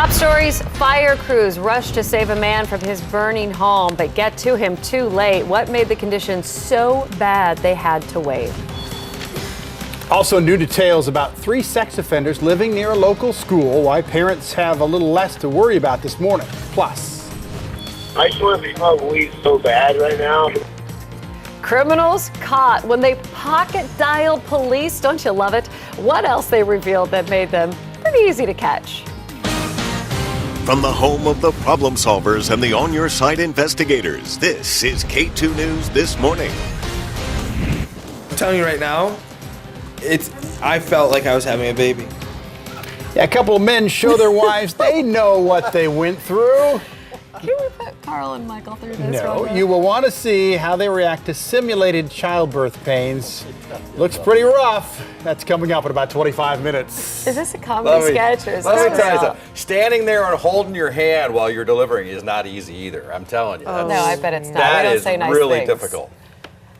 Top stories, fire crews rushed to save a man from his burning home, but get to him too late. What made the conditions so bad they had to wait? Also, new details about 3 sex offenders living near a local school, why parents have a little less to worry about this morning. Plus, I just want to smoke weed so bad right now. Criminals caught when they pocket dialed police. Don't you love it? What else they revealed that made them pretty easy to catch? From the home of the problem solvers and the on your side investigators, this is KATU News This Morning. I'm telling you right now, I felt like I was having a baby. yeah, a couple of men show their wives they know what they went through. Can we put Carl and Michael through this? No, you will want to see how they react to simulated childbirth pains. Looks pretty rough. That's coming up in about 25 minutes. Is this a comedy sketch or is Let this me tell you real? something. Standing there and holding your hand while you're delivering is not easy either. I'm telling you. No, I bet it's not. That We don't is say nice really things. difficult.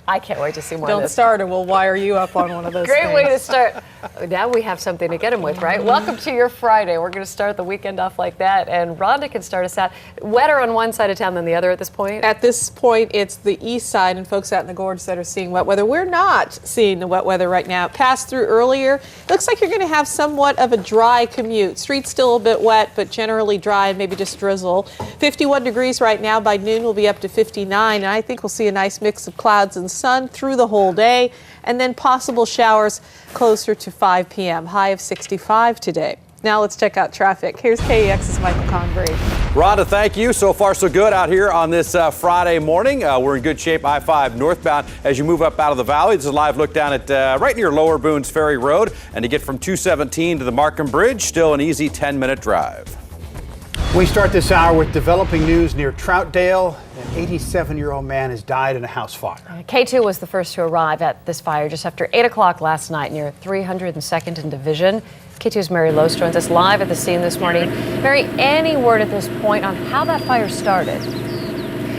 I can't wait to see more of Don't this. start or we'll wire you up on one of those Great things. way to start. Now we have something to get him with, right? Welcome to your Friday. We're going to start the weekend off like that. And Rhonda can start us out. Wetter on one side of town than the other at this point? At this point, it's the east side and folks out in the gorge that are seeing wet weather. We're not seeing the wet weather right now. It passed through earlier. Looks like you're going to have somewhat of a dry commute. Street's still a bit wet, but generally dry and maybe just drizzle. 51 degrees right now. By noon, we'll be up to 59. And I think we'll see a nice mix of clouds and sun through the whole day. And then possible showers closer to 5 p.m. High of 65 today. Now let's check out traffic. Here's KEX's Michael Convery. Rhonda, thank you. So far, so good out here on this Friday morning. We're in good shape, I-5 northbound as you move up out of the valley. This is a live look down at right near Lower Boones Ferry Road. And to get from 217 to the Markham Bridge, still an easy 10-minute drive. We start this hour with developing news near Troutdale. An 87-year-old man has died in a house fire. KATU was the first to arrive at this fire just after 8 o'clock last night near 302nd and Division. KATU's Mary Lowe's joins us live at the scene this morning. Mary, any word at this point on how that fire started?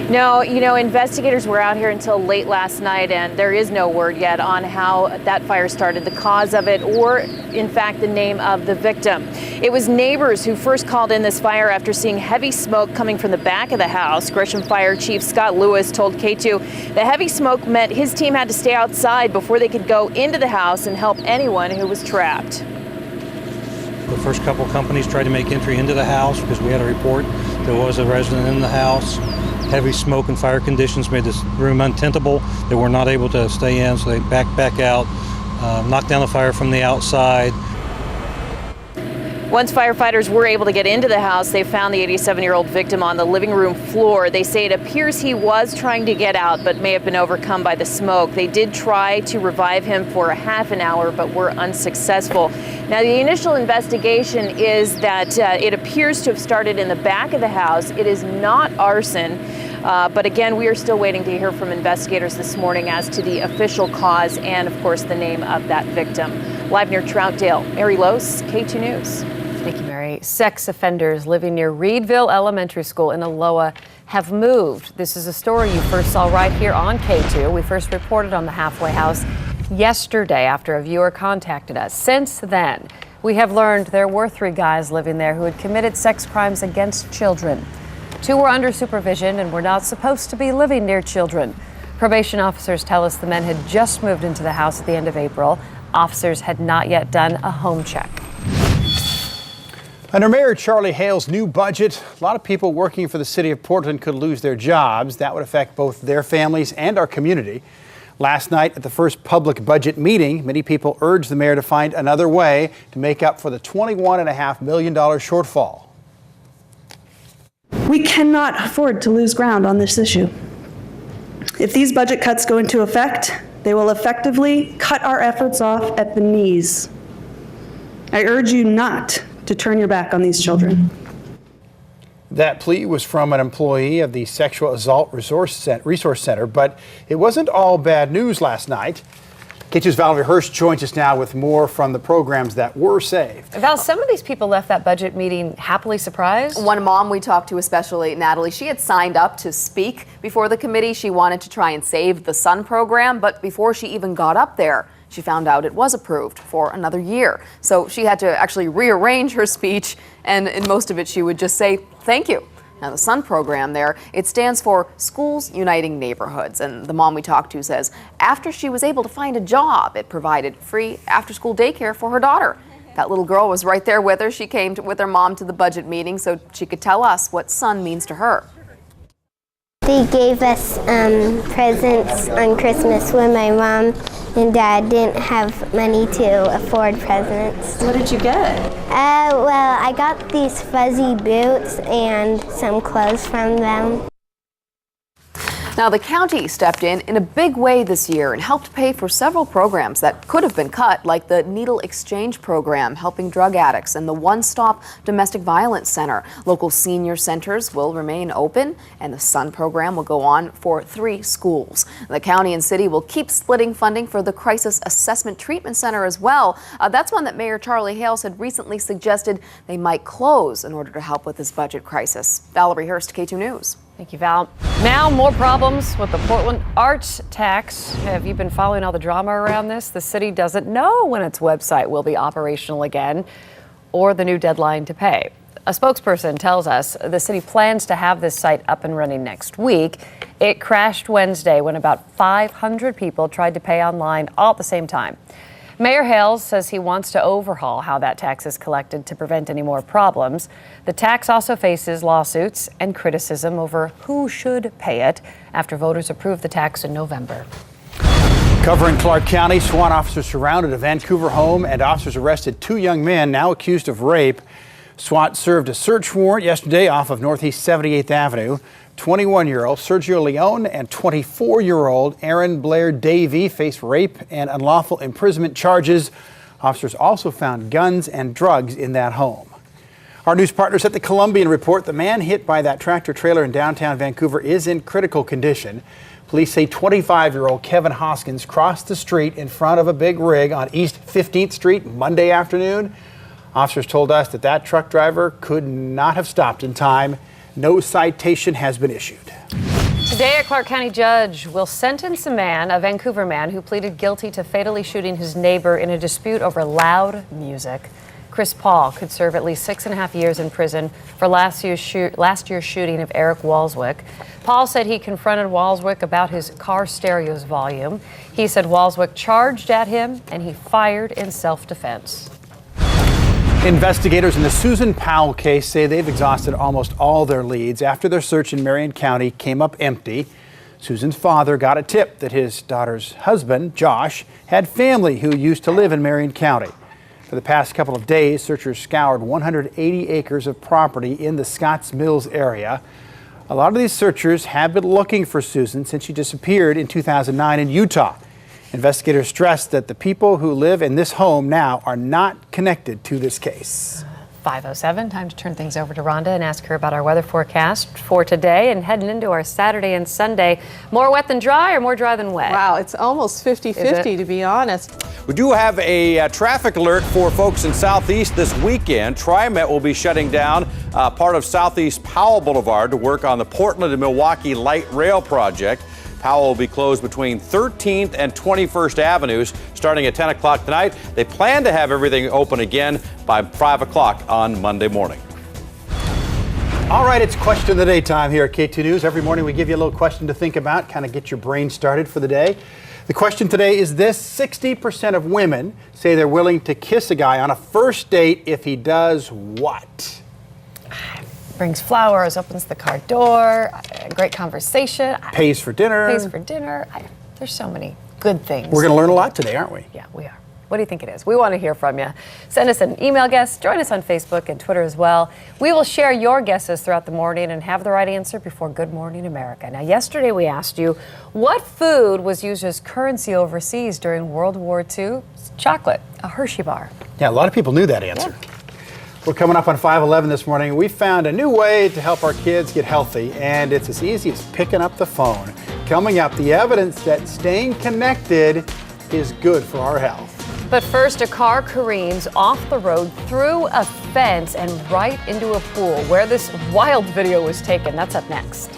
No, investigators were out here until late last night, and there is no word yet on how that fire started, the cause of it, or, in fact, the name of the victim. It was neighbors who first called in this fire after seeing heavy smoke coming from the back of the house. Gresham Fire Chief Scott Lewis told KATU the heavy smoke meant his team had to stay outside before they could go into the house and help anyone who was trapped. The first couple companies tried to make entry into the house because we had a report there was a resident in the house. Heavy smoke and fire conditions made this room untenable. They were not able to stay in, so they backed back out, knocked down the fire from the outside. Once firefighters were able to get into the house, they found the 87-year-old victim on the living room floor. They say it appears he was trying to get out, but may have been overcome by the smoke. They did try to revive him for a half an hour, but were unsuccessful. Now, the initial investigation is that it appears to have started in the back of the house. It is not arson. But again, we are still waiting to hear from investigators this morning as to the official cause and, of course, the name of that victim. Live near Troutdale, Mary Lowe's, KATU News. Thank you, Mary. Sex offenders living near Reedville Elementary School in Aloha have moved. This is a story you first saw right here on KATU. We first reported on the halfway house yesterday after a viewer contacted us. Since then, we have learned there were 3 guys living there who had committed sex crimes against children. 2 were under supervision and were not supposed to be living near children. Probation officers tell us the men had just moved into the house at the end of April. Officers had not yet done a home check. Under Mayor Charlie Hale's new budget, a lot of people working for the city of Portland could lose their jobs. That would affect both their families and our community. Last night at the first public budget meeting, many people urged the mayor to find another way to make up for the $21.5 million shortfall. We cannot afford to lose ground on this issue. If these budget cuts go into effect, they will effectively cut our efforts off at the knees. I urge you not to turn your back on these children. That plea was from an employee of the Sexual Assault Resource Center, but it wasn't all bad news last night. KATU's Valerie Hurst joins us now with more from the programs that were saved. Val, some of these people left that budget meeting happily surprised. One mom we talked to, especially Natalie, she had signed up to speak before the committee. She wanted to try and save the Sun program, but before she even got up there, she found out it was approved for another year. So she had to actually rearrange her speech, and in most of it she would just say thank you. Now, the SUN program there, it stands for Schools Uniting Neighborhoods. And the mom we talked to says after she was able to find a job, it provided free after-school daycare for her daughter. That little girl was right there with her. She came with her mom to the budget meeting so she could tell us what SUN means to her. They gave us presents on Christmas when my mom and dad didn't have money to afford presents. What did you get? Well, I got these fuzzy boots and some clothes from them. Now, the county stepped in a big way this year and helped pay for several programs that could have been cut, like the Needle Exchange Program, helping drug addicts, and the One-Stop Domestic Violence Center. Local senior centers will remain open, and the SUN program will go on for 3 schools. The county and city will keep splitting funding for the Crisis Assessment Treatment Center as well. That's one that Mayor Charlie Hales had recently suggested they might close in order to help with this budget crisis. Valerie Hurst, KATU News. Thank you, Val. Now, more problems with the Portland arts tax. Have you been following all the drama around this? The city doesn't know when its website will be operational again or the new deadline to pay. A spokesperson tells us the city plans to have this site up and running next week. It crashed Wednesday when about 500 people tried to pay online all at the same time. Mayor Hales says he wants to overhaul how that tax is collected to prevent any more problems. The tax also faces lawsuits and criticism over who should pay it after voters approved the tax in November. Covering Clark County, SWAT officers surrounded a Vancouver home and officers arrested 2 young men now accused of rape. SWAT served a search warrant yesterday off of Northeast 78th Avenue. 21-year-old Sergio Leone and 24-year-old Aaron Blair Davey face rape and unlawful imprisonment charges. Officers also found guns and drugs in that home. Our news partners at the Columbian report the man hit by that tractor trailer in downtown Vancouver is in critical condition. Police say 25-year-old Kevin Hoskins crossed the street in front of a big rig on East 15th Street Monday afternoon. Officers told us that truck driver could not have stopped in time. No citation has been issued. Today, a Clark County judge will sentence a Vancouver man who pleaded guilty to fatally shooting his neighbor in a dispute over loud music. Chris Paul could serve at least 6.5 years in prison for last year's shooting of Eric Walswick. Paul said he confronted Walswick about his car stereo's volume. He said Walswick charged at him and he fired in self-defense. Investigators in the Susan Powell case say they've exhausted almost all their leads after their search in Marion County came up empty. Susan's father got a tip that his daughter's husband, Josh, had family who used to live in Marion County. For the past couple of days, searchers scoured 180 acres of property in the Scotts Mills area. A lot of these searchers have been looking for Susan since she disappeared in 2009 in Utah. Investigators stressed that the people who live in this home now are not connected to this case. 5:07, time to turn things over to Rhonda and ask her about our weather forecast for today and heading into our Saturday and Sunday. More wet than dry or more dry than wet? Wow, it's almost 50-50 to be honest. We do have a traffic alert for folks in Southeast this weekend. TriMet will be shutting down part of Southeast Powell Boulevard to work on the Portland and Milwaukee Light Rail project. Powell will be closed between 13th and 21st Avenues starting at 10 o'clock tonight. They plan to have everything open again by 5 o'clock on Monday morning. All right, it's question of the day time here at KATU News. Every morning we give you a little question to think about, kind of get your brain started for the day. The question today is this: 60% of women say they're willing to kiss a guy on a first date if he does what? Brings flowers, opens the car door, great conversation. Pays for dinner. Pays for dinner. There's so many good things. We're going to learn a lot today, aren't we? Yeah, we are. What do you think it is? We want to hear from you. Send us an email guess. Join us on Facebook and Twitter as well. We will share your guesses throughout the morning and have the right answer before Good Morning America. Now, yesterday we asked you, what food was used as currency overseas during World War II? It's chocolate, a Hershey bar. Yeah, a lot of people knew that answer. Yeah. We're coming up on 5:11 this morning. We found a new way to help our kids get healthy, and it's as easy as picking up the phone. Coming up, the evidence that staying connected is good for our health. But first, a car careens off the road through a fence and right into a pool where this wild video was taken. That's up next.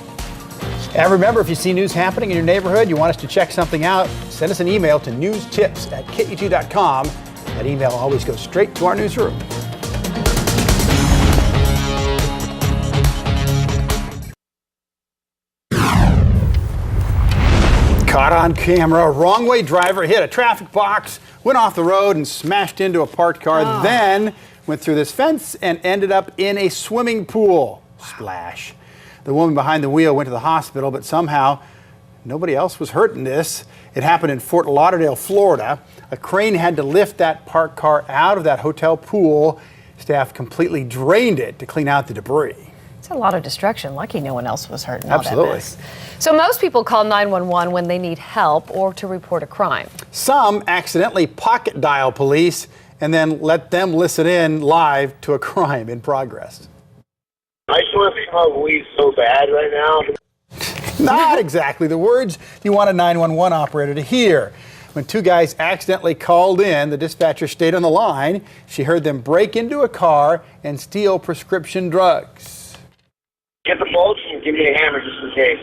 And remember, if you see news happening in your neighborhood, you want us to check something out, send us an email to newstips@KATU.com. That email always goes straight to our newsroom. Caught on camera, a wrong-way driver hit a traffic box, went off the road and smashed into a parked car, then went through this fence and ended up in a swimming pool. Splash. The woman behind the wheel went to the hospital, but somehow nobody else was hurt in this. It happened in Fort Lauderdale, Florida. A crane had to lift that parked car out of that hotel pool. Staff completely drained it to clean out the debris. It's a lot of destruction. Lucky no one else was hurt in Absolutely. all that mess. So most people call 911 when they need help or to report a crime. Some accidentally pocket dial police and then let them listen in live to a crime in progress. I just want to smoke weed so bad right now. Not exactly the words you want a 911 operator to hear. When two guys accidentally called in, the dispatcher stayed on the line. She heard them break into a car and steal prescription drugs. Get the bolts and give me a hammer just in case.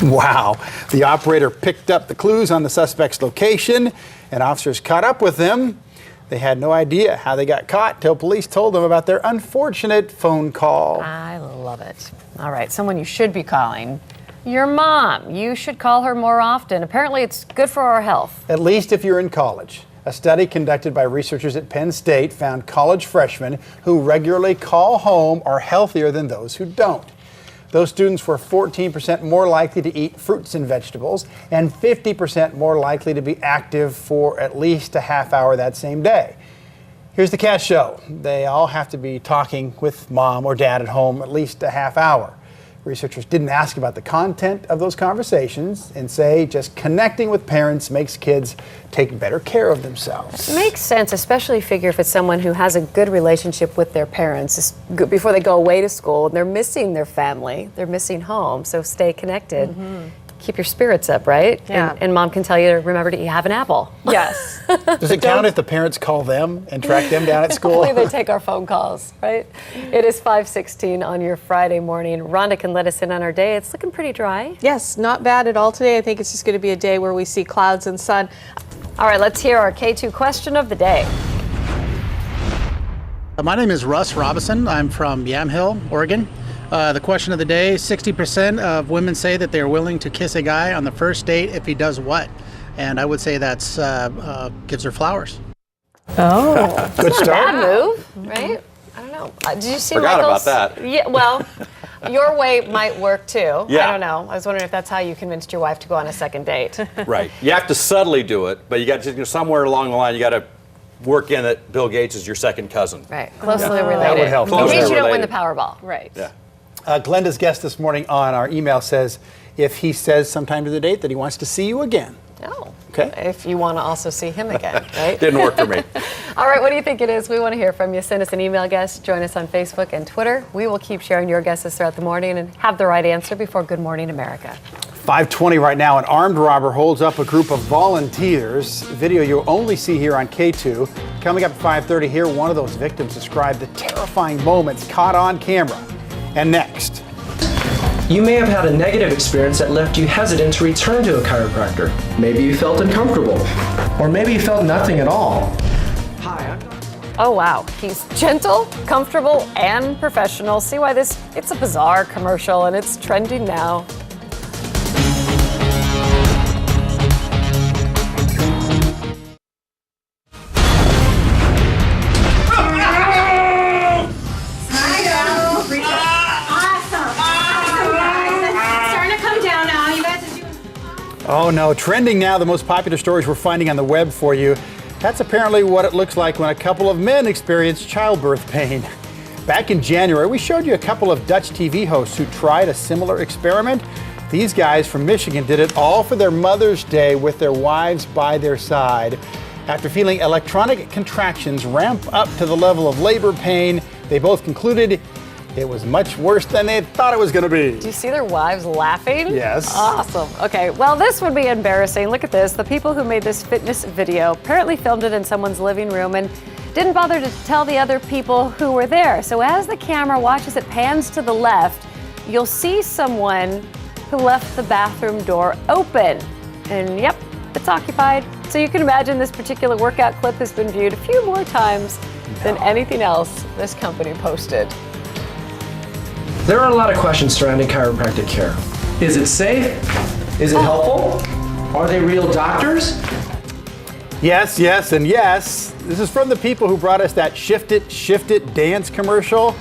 Wow. The operator picked up the clues on the suspect's location, and officers caught up with them. They had no idea how they got caught till police told them about their unfortunate phone call. I love it. All right, someone you should be calling. Your mom. You should call her more often. Apparently, it's good for our health. At least if you're in college. A study conducted by researchers at Penn State found college freshmen who regularly call home are healthier than those who don't. Those students were 14% more likely to eat fruits and vegetables and 50% more likely to be active for at least a half hour that same day. Here's the catch, though. They all have to be talking with mom or dad at home at least a half hour. Researchers didn't ask about the content of those conversations and say just connecting with parents makes kids take better care of themselves. It makes sense, especially figure if it's someone who has a good relationship with their parents before they go away to school and they're missing their family, they're missing home, so stay connected. Mm-hmm. Keep your spirits up, right? Yeah. And mom can tell you to remember to have an apple. Yes. Does it count if the parents call them and track them down at school? Only they take our phone calls, right? It is 5:16 on your Friday morning. Rhonda can let us in on our day. It's looking pretty dry. Yes, not bad at all today. I think it's just going to be a day where we see clouds and sun. All right, let's hear our K2 question of the day. My name is Russ Robinson. I'm from Yamhill, Oregon. The question of the day, 60% of women say that they're willing to kiss a guy on the first date if he does what? And I would say that's gives her flowers. Oh. Good start. Bad move, right? I don't know. Did you see Forgot Michael's? about that. Yeah, well, your way might work too. Yeah. I don't know. I was wondering if that's how you convinced your wife to go on a second date. Right. You have to subtly do it, but you got to, somewhere along the line, you got to work in that Bill Gates is your second cousin. Right. Closely related. That would help. In case Closely you don't win the related. Powerball. Right. Yeah. Glenda's guest this morning on our email says if he says sometime to the date that he wants to see you again. Oh. Okay. If you want to also see him again, right? Didn't work for me. All right, what do you think it is? We want to hear from you. Send us an email, guest. Join us on Facebook and Twitter. We will keep sharing your guesses throughout the morning and have the right answer before Good Morning America. 5:20 right now, an armed robber holds up a group of volunteers. Video you'll only see here on K2. Coming up at 5:30 here, one of those victims described the terrifying moments caught on camera. And next. You may have had a negative experience that left you hesitant to return to a chiropractor. Maybe you felt uncomfortable, or maybe you felt nothing at all. Hi, Oh, wow. He's gentle, comfortable, and professional. See why it's a bizarre commercial, and it's trending now. Oh no, trending now, the most popular stories we're finding on the web for you. That's apparently what it looks like when a couple of men experience childbirth pain. Back in January, we showed you a couple of Dutch TV hosts who tried a similar experiment. These guys from Michigan did it all for their Mother's Day with their wives by their side. After feeling electronic contractions ramp up to the level of labor pain, they both concluded it was much worse than they thought it was going to be. Do you see their wives laughing? Yes. Awesome. Okay, well, this would be embarrassing. Look at this. The people who made this fitness video apparently filmed it in someone's living room and didn't bother to tell the other people who were there. So as the camera watches it pans to the left, you'll see someone who left the bathroom door open. And yep, it's occupied. So you can imagine this particular workout clip has been viewed a few more times than anything else this company posted. There are a lot of questions surrounding chiropractic care. Is it safe? Is it helpful? Are they real doctors? Yes, yes, and yes. This is from the people who brought us that Shift It dance commercial.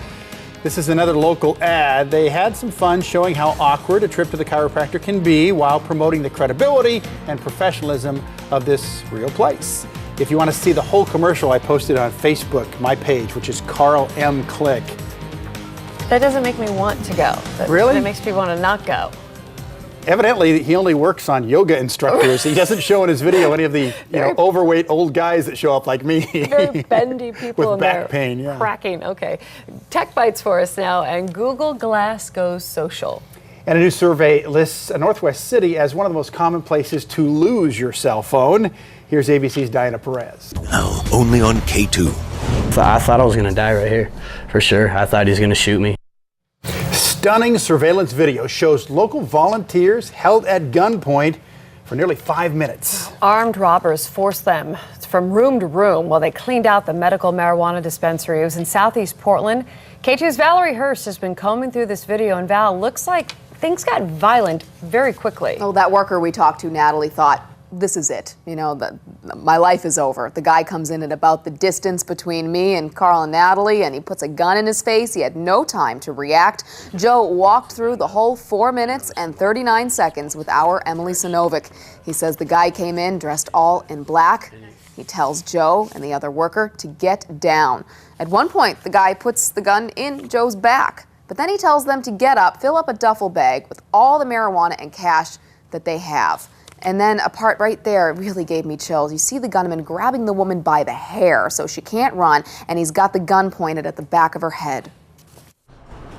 This is another local ad. They had some fun showing how awkward a trip to the chiropractor can be while promoting the credibility and professionalism of this real place. If you want to see the whole commercial, I posted on Facebook, my page, which is Carl M. Click. That doesn't make me want to go. Really? That makes me want to not go. Evidently, he only works on yoga instructors. He doesn't show in his video any of the overweight old guys that show up like me. Very bendy people with back pain, yeah. Cracking. Okay. Tech bites for us now, and Google Glass goes social. And a new survey lists Northwest City as one of the most common places to lose your cell phone. Here's ABC's Diana Perez. Now, only on KATU. I thought I was going to die right here, for sure. I thought he was going to shoot me. Stunning surveillance video shows local volunteers held at gunpoint for nearly 5 minutes. Armed robbers forced them from room to room while they cleaned out the medical marijuana dispensary. It was in southeast Portland. KATU's Valerie Hurst has been combing through this video, and Val, looks like things got violent very quickly. Oh, that worker we talked to, Natalie, thought, this is it. You know, my life is over. The guy comes in at about the distance between me and Carl and Natalie, and he puts a gun in his face. He had no time to react. Joe walked through the whole 4 minutes and 39 seconds with our Emily Sinovic. He says the guy came in dressed all in black. He tells Joe and the other worker to get down. At one point, the guy puts the gun in Joe's back, but then he tells them to get up, fill up a duffel bag with all the marijuana and cash that they have. And then a part right there really gave me chills. You see the gunman grabbing the woman by the hair so she can't run, and he's got the gun pointed at the back of her head.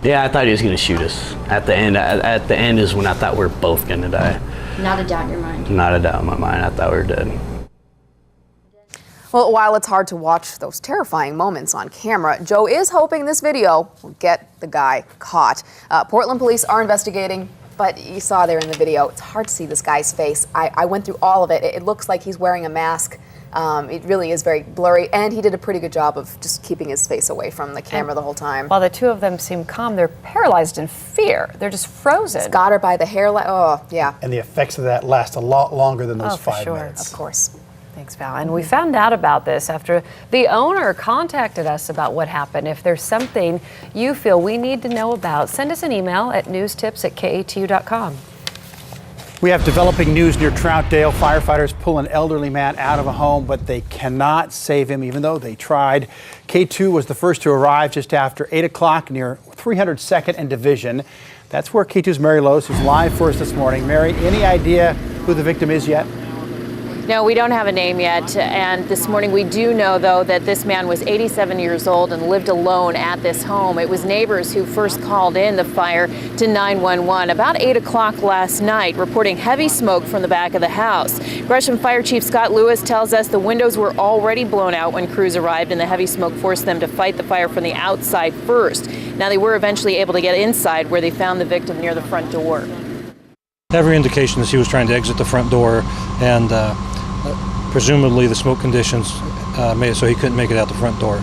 Yeah, I thought he was going to shoot us. At the end is when I thought we were both going to die. Not a doubt in your mind. Not a doubt in my mind. I thought we were dead. Well, while it's hard to watch those terrifying moments on camera, Joe is hoping this video will get the guy caught. Portland police are investigating. But you saw there in the video, it's hard to see this guy's face. I went through all of it. It looks like he's wearing a mask. It really is very blurry, and he did a pretty good job of just keeping his face away from the camera the whole time. While the two of them seem calm, they're paralyzed in fear. They're just frozen. He's got her by the hairline. Oh, yeah. And the effects of that last a lot longer than those 5 minutes. Of course. Thanks, Val. And we found out about this after the owner contacted us about what happened. If there's something you feel we need to know about, send us an email at newstips@katu.com. We have developing news near Troutdale. Firefighters pull an elderly man out of a home, but they cannot save him, even though they tried. KATU was the first to arrive just after 8 o'clock near 302nd and Division. That's where KATU's Mary Lowe's, who's live for us this morning. Mary, any idea who the victim is yet? No, we don't have a name yet, and this morning we do know, though, that this man was 87 years old and lived alone at this home. It was neighbors who first called in the fire to 911 about 8 o'clock last night, reporting heavy smoke from the back of the house. Gresham Fire Chief Scott Lewis tells us the windows were already blown out when crews arrived, and the heavy smoke forced them to fight the fire from the outside first. Now, they were eventually able to get inside, where they found the victim near the front door. Every indication is he was trying to exit the front door, and presumably the smoke conditions made it so he couldn't make it out the front door.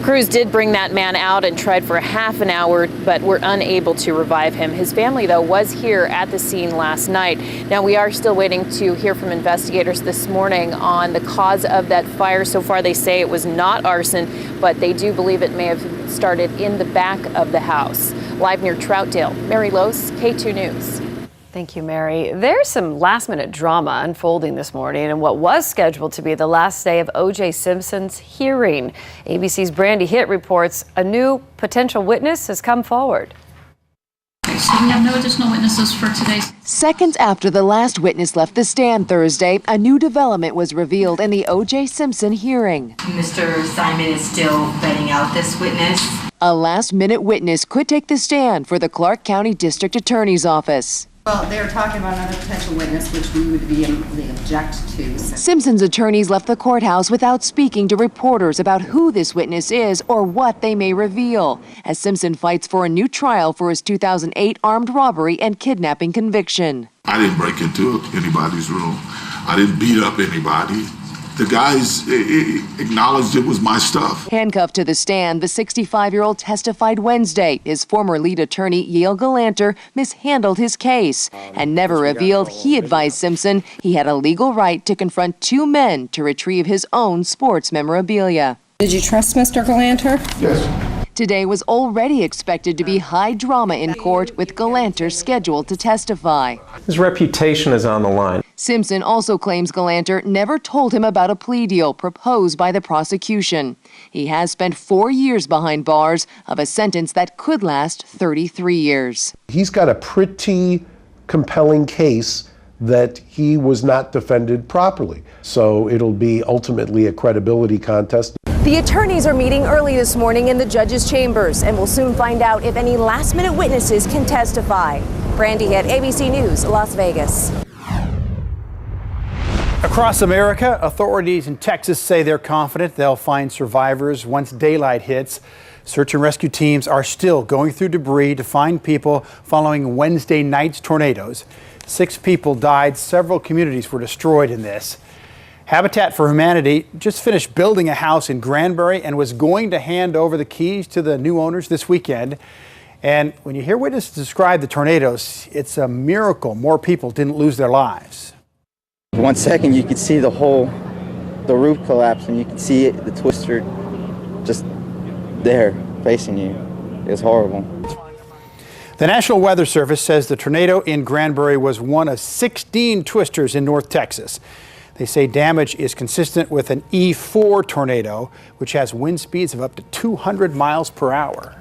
Crews did bring that man out and tried for a half an hour, but were unable to revive him. His family, though, was here at the scene last night. Now, we are still waiting to hear from investigators this morning on the cause of that fire. So far, they say it was not arson, but they do believe it may have started in the back of the house. Live near Troutdale, Mary Lowe's, KATU News. Thank you, Mary. There's some last-minute drama unfolding this morning in what was scheduled to be the last day of O.J. Simpson's hearing. ABC's Brandy Hitt reports a new potential witness has come forward. So we have no additional witnesses for today. Seconds after the last witness left the stand Thursday, a new development was revealed in the O.J. Simpson hearing. Mr. Simon is still vetting out this witness. A last-minute witness could take the stand for the Clark County District Attorney's Office. Well, they were talking about another potential witness, which we would vehemently object to. Simpson's attorneys left the courthouse without speaking to reporters about who this witness is or what they may reveal, as Simpson fights for a new trial for his 2008 armed robbery and kidnapping conviction. I didn't break into anybody's room. I didn't beat up anybody. The guys acknowledged it was my stuff. Handcuffed to the stand, the 65-year-old testified Wednesday. His former lead attorney, Yale Galanter, mishandled his case and never revealed he advised Simpson he had a legal right to confront two men to retrieve his own sports memorabilia. Did you trust Mr. Galanter? Yes. Today was already expected to be high drama in court, with Galanter scheduled to testify. His reputation is on the line. Simpson also claims Galanter never told him about a plea deal proposed by the prosecution. He has spent 4 years behind bars of a sentence that could last 33 years. He's got a pretty compelling case that he was not defended properly. So it'll be ultimately a credibility contest. The attorneys are meeting early this morning in the judge's chambers and will soon find out if any last-minute witnesses can testify. Brandy Head, ABC News, Las Vegas. Across America, authorities in Texas say they're confident they'll find survivors once daylight hits. Search and rescue teams are still going through debris to find people following Wednesday night's tornadoes. 6 people died. Several communities were destroyed in this. Habitat for Humanity just finished building a house in Granbury and was going to hand over the keys to the new owners this weekend. And when you hear witnesses describe the tornadoes, it's a miracle more people didn't lose their lives. 1 second you could see the roof collapse, and you could see it, the twister just there facing you. It was horrible. The National Weather Service says the tornado in Granbury was one of 16 twisters in North Texas. They say damage is consistent with an E4 tornado, which has wind speeds of up to 200 miles per hour.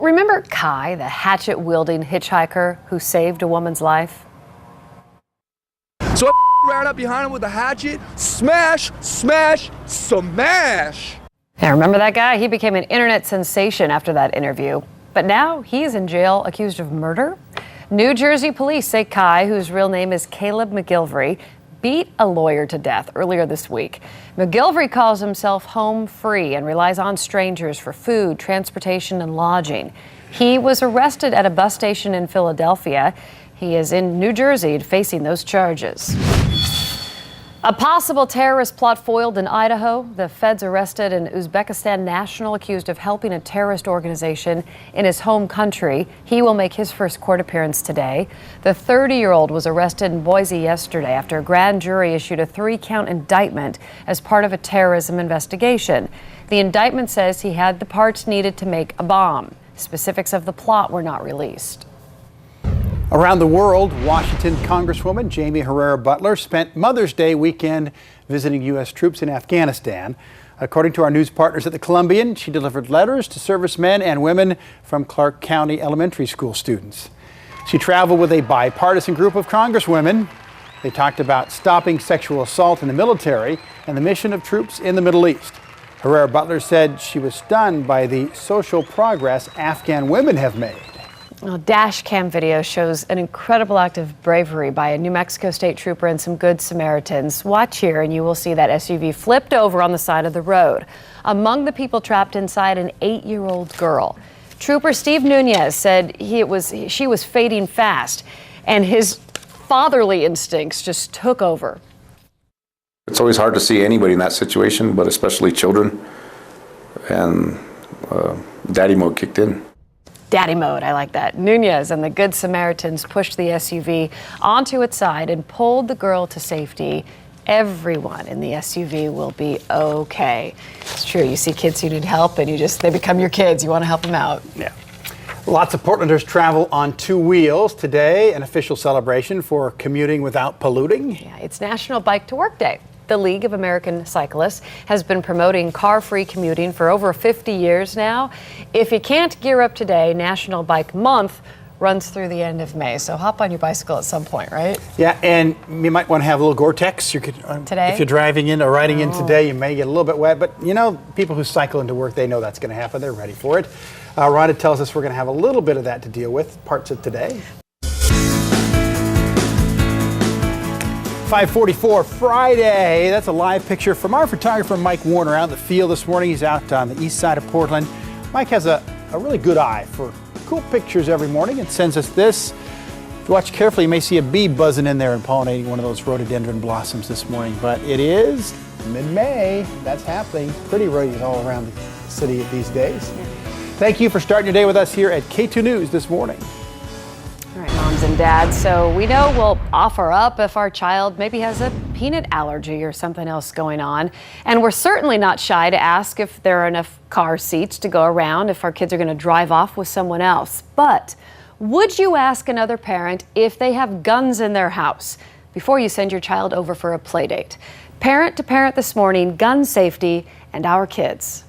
Remember Kai, the hatchet-wielding hitchhiker who saved a woman's life? So I ran up behind him with a hatchet, smash, smash, smash. Yeah, remember that guy? He became an internet sensation after that interview. But now he's in jail accused of murder. New Jersey police say Kai, whose real name is Caleb McGilvery, beat a lawyer to death earlier this week. McGilvery calls himself home free and relies on strangers for food, transportation, and lodging. He was arrested at a bus station in Philadelphia. He is in New Jersey facing those charges. A possible terrorist plot foiled in Idaho. The feds arrested an Uzbekistan national accused of helping a terrorist organization in his home country. He will make his first court appearance today. The 30-year-old was arrested in Boise yesterday after a grand jury issued a 3-count indictment as part of a terrorism investigation. The indictment says he had the parts needed to make a bomb. Specifics of the plot were not released. Around the world, Washington Congresswoman Jamie Herrera Butler spent Mother's Day weekend visiting U.S. troops in Afghanistan. According to our news partners at the Columbian, she delivered letters to servicemen and women from Clark County elementary school students. She traveled with a bipartisan group of congresswomen. They talked about stopping sexual assault in the military and the mission of troops in the Middle East. Herrera Butler said she was stunned by the social progress Afghan women have made. A dash cam video shows an incredible act of bravery by a New Mexico state trooper and some good Samaritans. Watch here and you will see that SUV flipped over on the side of the road. Among the people trapped inside, an 8-year-old girl. Trooper Steve Nunez said she was fading fast and his fatherly instincts just took over. It's always hard to see anybody in that situation, but especially children. And daddy mode kicked in. Daddy mode, I like that. Nunez and the Good Samaritans pushed the SUV onto its side and pulled the girl to safety. Everyone in the SUV will be okay. It's true, you see kids who need help and they become your kids. You want to help them out. Yeah. Lots of Portlanders travel on 2 wheels today, an official celebration for commuting without polluting. Yeah, it's National Bike to Work Day. The League of American Cyclists has been promoting car-free commuting for over 50 years now. If you can't gear up today, National Bike Month runs through the end of May. So hop on your bicycle at some point, right? Yeah, and you might want to have a little Gore-Tex. You could, today? If you're driving in or riding in today, you may get a little bit wet. But, you know, people who cycle into work, they know that's going to happen. They're ready for it. Rhonda tells us we're going to have a little bit of that to deal with parts of today. 5:44 Friday. That's a live picture from our photographer Mike Warner out in the field this morning. He's out on the east side of Portland. Mike has a really good eye for cool pictures every morning and sends us this. If you watch carefully, you may see a bee buzzing in there and pollinating one of those rhododendron blossoms this morning. But it is mid-May. That's happening. Pretty roses all around the city these days. Yeah. Thank you for starting your day with us here at K2 News this morning. All right, moms and dads, so we know we'll offer up if our child maybe has a peanut allergy or something else going on. And we're certainly not shy to ask if there are enough car seats to go around if our kids are going to drive off with someone else. But would you ask another parent if they have guns in their house before you send your child over for a play date? Parent to Parent this morning, gun safety and our kids.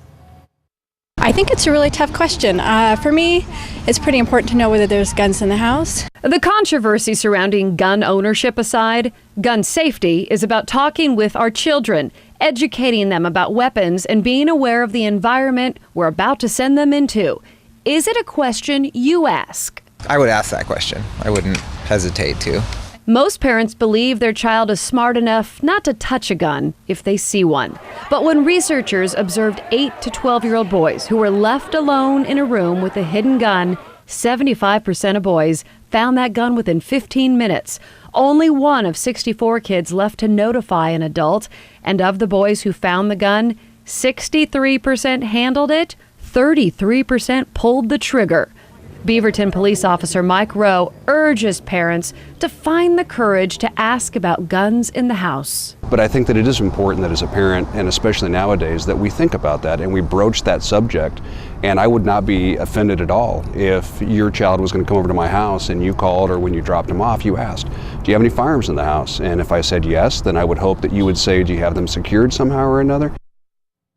I think it's a really tough question. For me, it's pretty important to know whether there's guns in the house. The controversy surrounding gun ownership aside, gun safety is about talking with our children, educating them about weapons, and being aware of the environment we're about to send them into. Is it a question you ask? I would ask that question. I wouldn't hesitate to. Most parents believe their child is smart enough not to touch a gun if they see one. But when researchers observed 8 to 12-year-old boys who were left alone in a room with a hidden gun, 75% of boys found that gun within 15 minutes. Only one of 64 kids left to notify an adult. And of the boys who found the gun, 63% handled it, 33% pulled the trigger. Beaverton police officer Mike Rowe urges parents to find the courage to ask about guns in the house. But I think that it is important that as a parent, and especially nowadays, that we think about that and we broach that subject. And I would not be offended at all if your child was going to come over to my house and you called, or when you dropped him off, you asked, do you have any firearms in the house? And if I said yes, then I would hope that you would say, do you have them secured somehow or another?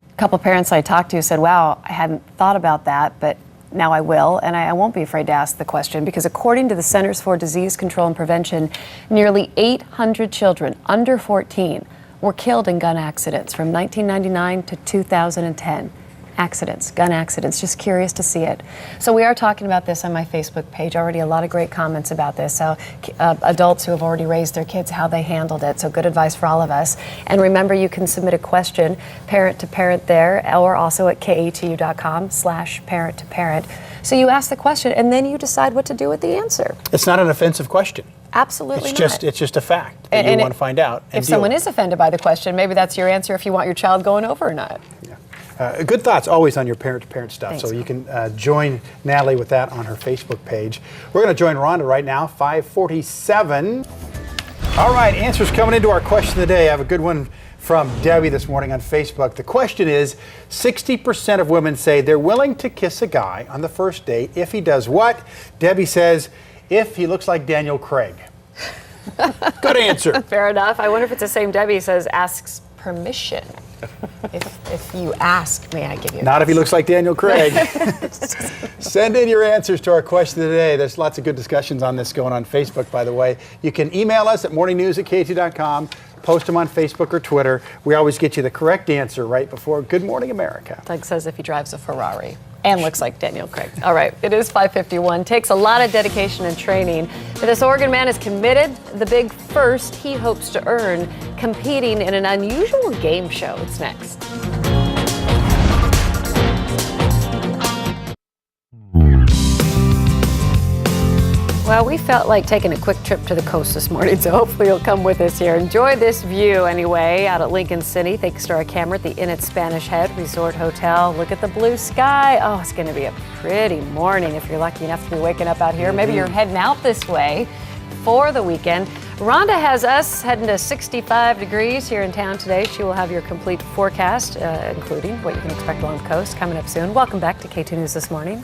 A couple parents I talked to said, wow, I hadn't thought about that, but now I will, and I won't be afraid to ask the question, because according to the Centers for Disease Control and Prevention, nearly 800 children under 14 were killed in gun accidents from 1999 to 2010. Accidents, gun accidents, just curious to see it. So we are talking about this on my Facebook page. Already a lot of great comments about this. So adults who have already raised their kids, how they handled it. So good advice for all of us. And remember, you can submit a question, parent to parent there, or also at katu.com/parent to parent. So you ask the question and then you decide what to do with the answer. It's not an offensive question. Absolutely not. It's just a fact that you want to find out. If someone is offended by the question, maybe that's your answer if you want your child going over or not. Yeah. Good thoughts always on your parent-to-parent stuff. Thanks. So you can join Natalie with that on her Facebook page. We're going to join Rhonda right now, 5:47. All right, answers coming into our question of the day. I have a good one from Debbie this morning on Facebook. The question is, 60% of women say they're willing to kiss a guy on the first date if he does what? Debbie says, if he looks like Daniel Craig. Good answer. Fair enough. I wonder if it's the same Debbie says asks permission. If you ask, may I give you Not if he looks like Daniel Craig. Send in your answers to our question today. There's lots of good discussions on this going on Facebook, by the way. You can email us at morningnews@k2.com, post them on Facebook or Twitter. We always get you the correct answer right before Good Morning America. Doug says if he drives a Ferrari and looks like Daniel Craig. All right, it is 5:51. Takes a lot of dedication and training. But this Oregon man is committed. The big first he hopes to earn, competing in an unusual game show. It's next. Well, we felt like taking a quick trip to the coast this morning, so hopefully you'll come with us here. Enjoy this view anyway, out at Lincoln City, thanks to our camera at the Inn at Spanish Head Resort Hotel. Look at the blue sky. Oh, it's going to be a pretty morning if you're lucky enough to be waking up out here. Maybe you're heading out this way for the weekend. Rhonda has us heading to 65 degrees here in town today. She will have your complete forecast, including what you can expect along the coast, coming up soon. Welcome back to K2 News This Morning.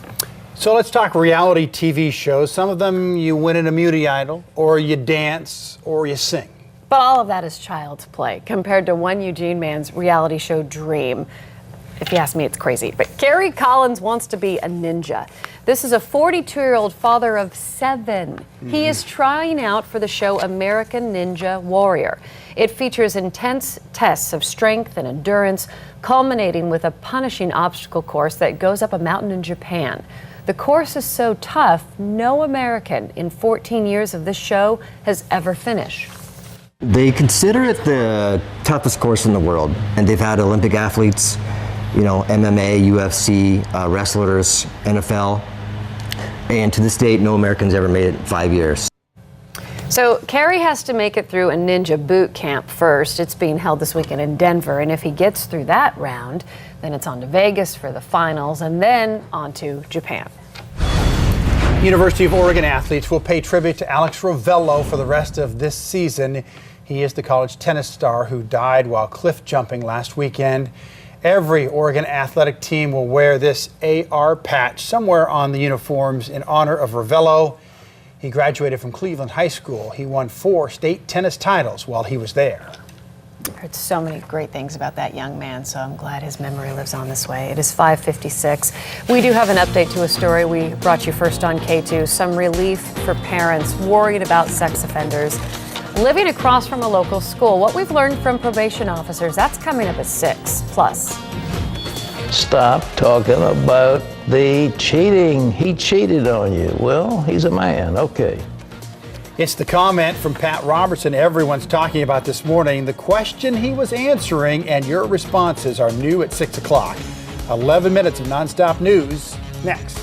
So let's talk reality TV shows. Some of them you win an immunity idol, or you dance, or you sing. But all of that is child's play compared to one Eugene man's reality show dream. If you ask me, it's crazy. But Gary Collins wants to be a ninja. This is a 42-year-old father of 7. He is trying out for the show American Ninja Warrior. It features intense tests of strength and endurance, culminating with a punishing obstacle course that goes up a mountain in Japan. The course is so tough, no American in 14 years of this show has ever finished. They consider it the toughest course in the world, and they've had Olympic athletes, MMA, UFC, wrestlers, NFL, and to this date, no Americans ever made it in 5 years. So Kerry has to make it through a ninja boot camp first. It's being held this weekend in Denver, and if he gets through that round, then it's on to Vegas for the finals, and then on to Japan. University of Oregon athletes will pay tribute to Alex Rovello for the rest of this season. He is the college tennis star who died while cliff jumping last weekend. Every Oregon athletic team will wear this AR patch somewhere on the uniforms in honor of Rovello. He graduated from Cleveland High School. He won 4 state tennis titles while he was there. I've heard so many great things about that young man, so I'm glad his memory lives on this way. It is 5:56. We do have an update to a story we brought you first on KATU. Some relief for parents worried about sex offenders living across from a local school. What we've learned from probation officers, that's coming up at 6. Plus, stop talking about the cheating. He cheated on you. Well, he's a man. Okay. It's the comment from Pat Robertson everyone's talking about this morning. The question he was answering and your responses are new at 6 o'clock. 11 minutes of nonstop news next.